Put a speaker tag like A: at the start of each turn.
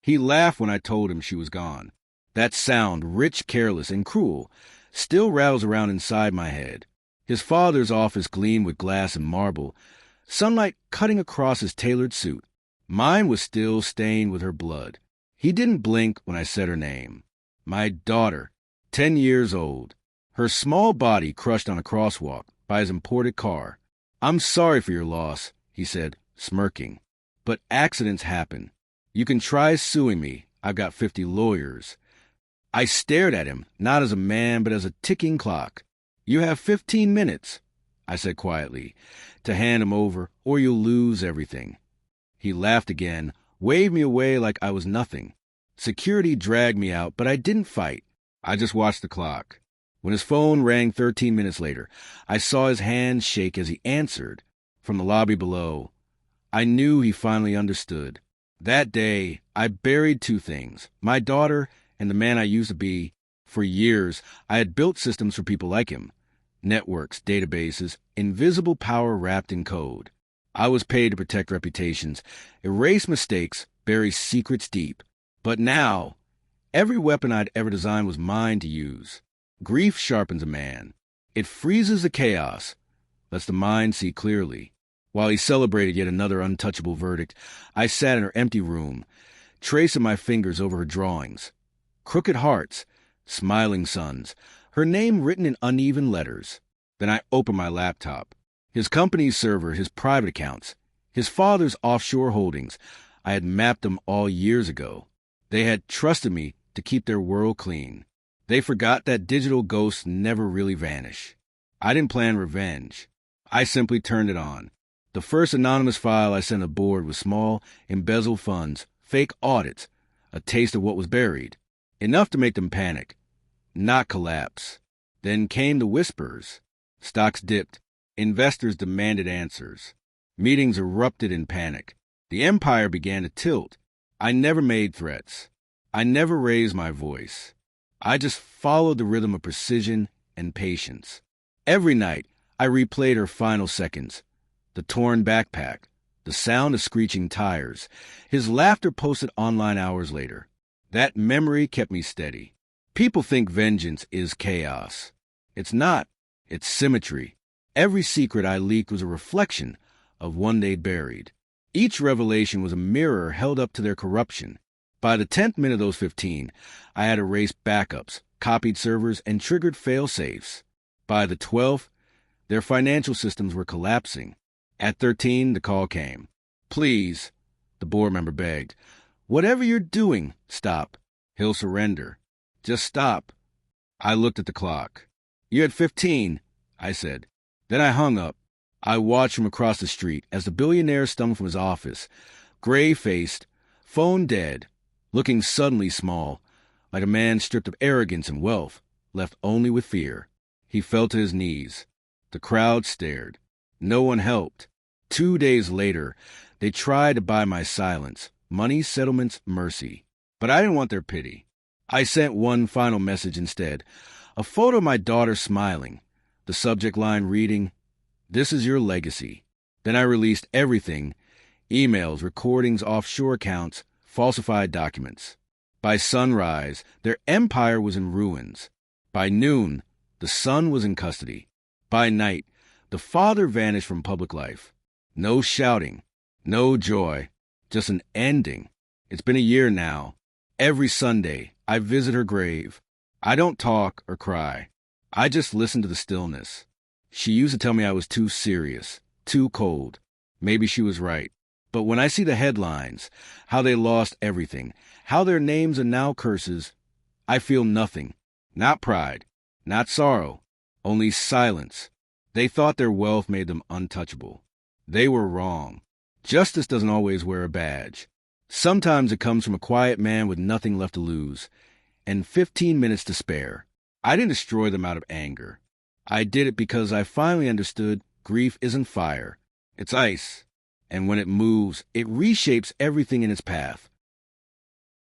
A: He laughed when I told him she was gone. That sound, rich, careless, and cruel, still rattles around inside my head. His father's office gleamed with glass and marble, sunlight cutting across his tailored suit. Mine was still stained with her blood. He didn't blink when I said her name. My daughter, 10 years old. Her small body crushed on a crosswalk by his imported car. "I'm sorry for your loss," he said, smirking. "But accidents happen. You can try suing me. I've got 50 lawyers. I stared at him, not as a man, but as a ticking clock. "You have 15 minutes, I said quietly, "to hand him over, or you'll lose everything." He laughed again, waved me away like I was nothing. Security dragged me out, but I didn't fight. I just watched the clock. When his phone rang 13 minutes later, I saw his hand shake as he answered from the lobby below. I knew he finally understood. That day, I buried two things, my daughter and the man I used to be. For years, I had built systems for people like him. Networks, databases, invisible power wrapped in code. I was paid to protect reputations, erase mistakes, bury secrets deep. But now, every weapon I'd ever designed was mine to use. Grief sharpens a man. It freezes the chaos, lets the mind see clearly. While he celebrated yet another untouchable verdict, I sat in her empty room, tracing my fingers over her drawings. Crooked hearts, smiling suns, her name written in uneven letters. Then I opened my laptop. His company's server, his private accounts, his father's offshore holdings. I had mapped them all years ago. They had trusted me to keep their world clean. They forgot that digital ghosts never really vanish. I didn't plan revenge. I simply turned it on. The first anonymous file I sent aboard was small, embezzled funds, fake audits, a taste of what was buried. Enough to make them panic, not collapse. Then came the whispers. Stocks dipped. Investors demanded answers. Meetings erupted in panic. The empire began to tilt. I never made threats. I never raised my voice. I just followed the rhythm of precision and patience. Every night, I replayed her final seconds. The torn backpack, the sound of screeching tires, his laughter posted online hours later. That memory kept me steady. People think vengeance is chaos. It's not. It's symmetry. Every secret I leaked was a reflection of one they'd buried. Each revelation was a mirror held up to their corruption. By the 10th minute of those 15, I had erased backups, copied servers, and triggered fail-safes. By the 12th, their financial systems were collapsing. At 13, the call came. "Please," the board member begged. "Whatever you're doing, stop. He'll surrender. Just stop." I looked at the clock. "You had 15, I said. Then I hung up. I watched from across the street as the billionaire stumbled from his office, gray-faced, phone dead, looking suddenly small, like a man stripped of arrogance and wealth, left only with fear. He fell to his knees. The crowd stared. No one helped. 2 days later, they tried to buy my silence, money, settlements, mercy. But I didn't want their pity. I sent one final message instead, a photo of my daughter smiling, the subject line reading, "This is your legacy." Then I released everything, emails, recordings, offshore accounts, falsified documents. By sunrise, their empire was in ruins. By noon, the son was in custody. By night, the father vanished from public life. No shouting, no joy, just an ending. It's been a year now. Every Sunday, I visit her grave. I don't talk or cry. I just listen to the stillness. She used to tell me I was too serious, too cold. Maybe she was right. But when I see the headlines, how they lost everything, how their names are now curses, I feel nothing. Not pride, not sorrow, only silence. They thought their wealth made them untouchable. They were wrong. Justice doesn't always wear a badge. Sometimes it comes from a quiet man with nothing left to lose, and 15 minutes to spare. I didn't destroy them out of anger. I did it because I finally understood grief isn't fire. It's ice. And when it moves, it reshapes everything in its path.